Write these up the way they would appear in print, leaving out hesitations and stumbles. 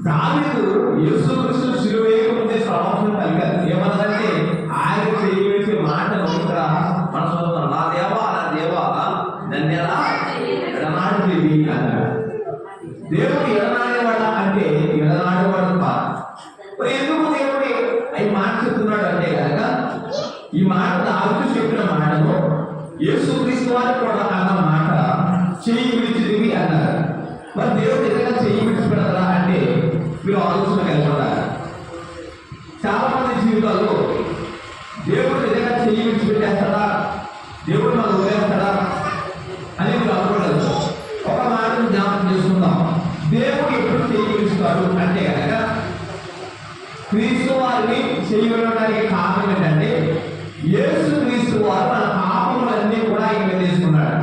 దావీదు యేసుక్రీస్తు శిలువ వేయకముందే ప్రవచనం పలికారు. ఏమన్నదంటే ఆయన చేయవలసిన మాటలు ఇక్కడ మనం చదువుతాం. నా దేవా నన్ను ఎలా ఎడనాడితివి అన్నాడు. దేవుడు ఎడనాడేవాడ అంటే ఎడనాడేవాడు కాదు. ఎందుకు దేవుడు ఈ మాట చెప్తున్నాడు అంటే కనుక ఈ మాట దావీదు చెప్పిన మాటను యేసుక్రీస్తు వారు కూడా అన్న మాట చెయ్యి విడిచితివి అన్నారు. మరి దేవుడు నిజంగా చెయ్యి విడిచిపెడతారా అంటే మీరు ఆలోచన కలిగి ఉండాలి. చాలా మంది జీవితాల్లో దేవుడు నిజంగా చెయ్యి విడిచిపెట్టేస్తాడా, దేవుడు మనం వదిలేస్తాడా అని మీరు అనుకోలేదు. ఒక మాటను జ్ఞాపకం చేసుకుందాం. దేవుడు ఎప్పుడు చెయ్యి విడుస్తాడు అంటే కనుక క్రీస్తు వారిని చెయ్యి విడవడానికి కారణం ఏంటంటే యేసు క్రీస్తు వారు మన పాపములన్నీ కూడా ఆయన తీసుకున్నాడు.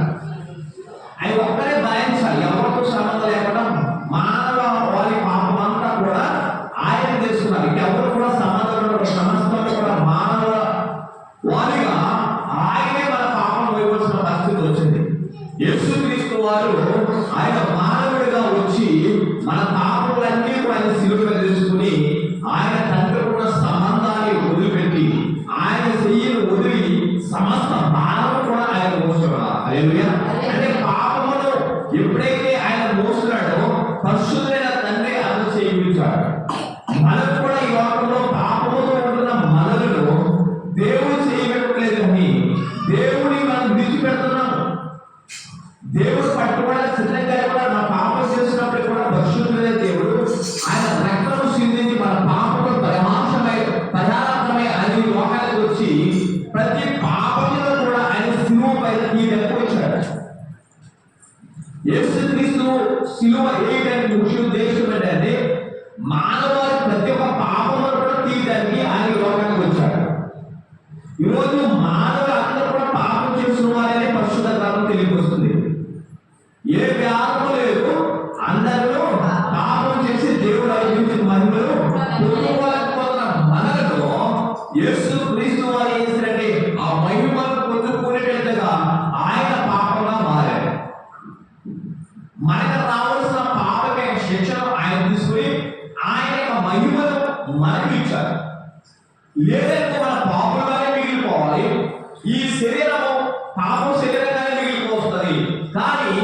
ఆయన ఒక్కరే భరించాలి, ఎవరితో సంబంధం లేకుండా మానవ వారి పాపం అంతా కూడా ఆయన తీసుకున్నారు. ఎవరు కూడా సంబంధం సమస్తం కూడా మానవ వారిగా ఆయనే మన పాపం వేయవలసిన పరిస్థితి వచ్చింది. యేసుక్రీస్తు వారు ఆయన మానవుడిగా వచ్చి మన పాపములన్నీ కూడా ఆయన సిలువగా తీసుకుని ఆయన తండ్రి ఉన్న సంబంధాన్ని వదిలిపెట్టి ఆయన చెయ్యిని వదిలి సమస్త మానవుడు కూడా ఆయన మోస్తున్నాడు. హల్లెలూయా. అంటే పాపమును ఎప్పుడైతే ఆయన మోస్తున్నాడో పరిశుద్ధుడైన తండ్రి అతను చేయించాడు. మనకు కూడా ఈ లోకంలో పాపముతో ఉంటున్న మనలను దేవుడు చేయబెట్టలేదు అని దేవుడిని మనం విడిచిపెడుతున్నాము. దేవుడు పట్టుకోవడానికి సిద్ధంగా కూడా మన పాపం చేసినప్పుడు కూడా పరిశుద్ధుడైన దేవుడు ఆయన రక్తము సిందించి మన పాపము పరిహారార్థమై ఆయన లోకానికి వచ్చి ప్రతి పాపములో కూడా ఆయన సిలువ పైన తీయడానికి వచ్చాడు. యేసుక్రీస్తు సిలువ వేయడానికి ముఖ్య ఉద్దేశం ఏంటంటే మానవారి ప్రతి ఒక్క పాపమును కూడా తీయడానికి ఆయన లోకానికి వచ్చాడు. ఈరోజు మానవులు అందరూ కూడా పాపం చేసిన వారనే పరిశుద్ధ గ్రంథం తెలియకొస్తుంది. ఏ వ్యాధము లేదు, అందరూ పాపం చేసి దేవుడు అనుభవించిన మహిమలు పొందుకోలేకపోతున్న మనలో యేసుక్రీస్తు వారు ఏం చేశారంటే ఆ మహిమను పొందుకునేటట్టుగా ఆయన పాపంగా మారాడు. మనకు రావాల్సిన పాపమే శిక్షను ఆయన తీసుకుని ఆయన యొక్క మహిమను మనకు ఇచ్చారు. లేదంటే మన పాపంగానే మిగిలిపోవాలి. ఈ శరీరము పాపం శరీరంగానే మిగిలిపోతుంది. కానీ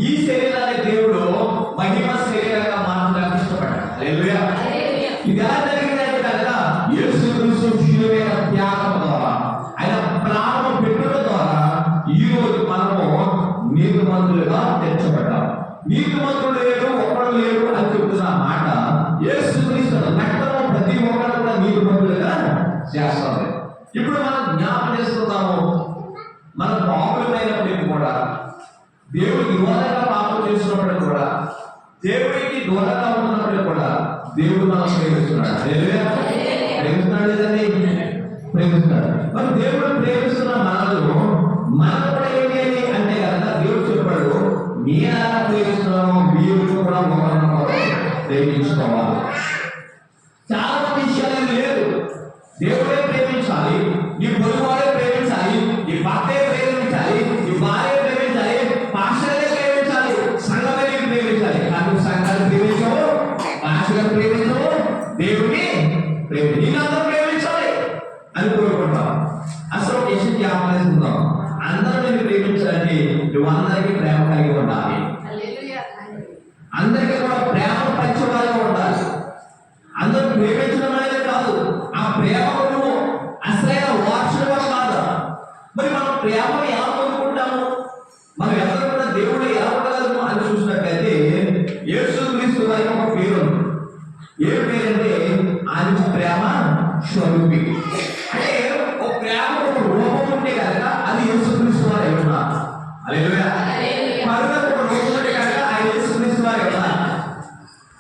ఈ శరీరాన్ని దేవుడు మహిమ శరీరంగా మార్చడానికి ఇష్టపడ్డాడు. హల్లెలూయా. ఇది ఎలా జరిగిందంటే కనుక యేసుక్రీస్తు శిలువ త్యాగం ద్వారా ఆయన ప్రాణం పెట్టుట ద్వారా ఈ రోజు మనము నీతిమంతులుగా తెచ్చబడ్డాం. నీతిమంతుడు లేడు, ఒక్కడు లేడు అని చెప్తున్న మాట యేసుక్రీస్తు రక్తము ప్రతి ఒక్కరు కూడా నీతిమంతులుగా చేస్తుంది. ఇప్పుడు మనం జ్ఞాపకం చేసుకుందాము, మన పాపులమైనప్పటికీ కూడా దేవుడికి విరోధంగా పాపం చేస్తున్నప్పటికీ కూడా దేవుడికి దూరంగా ఉన్నప్పటికీ కూడా దేవుడు మనం ప్రేమిస్తున్నాడు. ప్రేమిస్తున్నాడు లేదండి, ప్రేమిస్తున్నాడు. మరి దేవుడు ప్రేమిస్తున్న మనలో మనం కూడా ఏంటి అంటే కనుక దేవుడు చెప్పాడు, మీరు ఎలా ప్రేమిస్తున్నామో మీరు కూడా ఒకరినొకరు ప్రేమించుకోవాలి. చాలా మంది విషయాలు లేదు. దేవుడే ప్రేమించాలి, నీ పొరుగువాడే ప్రేమించాలి, నీ భర్తే ప్రేమించాలి, నీ భార్య ప్రేమించాలి, పాస్టర్లే ప్రేమించాలి, సంఘమే ప్రేమించాలి. కానీ సంఘాన్ని ప్రేమించవు, పాస్టర్లను ప్రేమించవు, దేవుడిని ప్రేమించు, నీకందరూ ప్రేమించాలి అని కోరుకుంటాం. అసలు విషయం జ్ఞాపకం, అందరూ నేను ప్రేమించాలంటే నువ్వు అందరికీ ప్రేమ కలిగి ఉండాలి. అందరికీ కూడా ప్రేమ పంచేవారిగా ఉండాలి. అందరూ ప్రేమించడం అనేది కాదు, ఆ ప్రేమకు నువ్వు అసలైన వారసుడు కాదు. మరి మనం ప్రేమను ఎలా పొందుకుంటాము, మనం ఎవరు కూడా దేవుడు ఎలా ఉండగలము అని చూసినట్లయితే యేసుక్రీస్తు వారికి ఒక పేరు. ఏ పేరంటే ఆయన ప్రేమ స్వరూపి. అంటే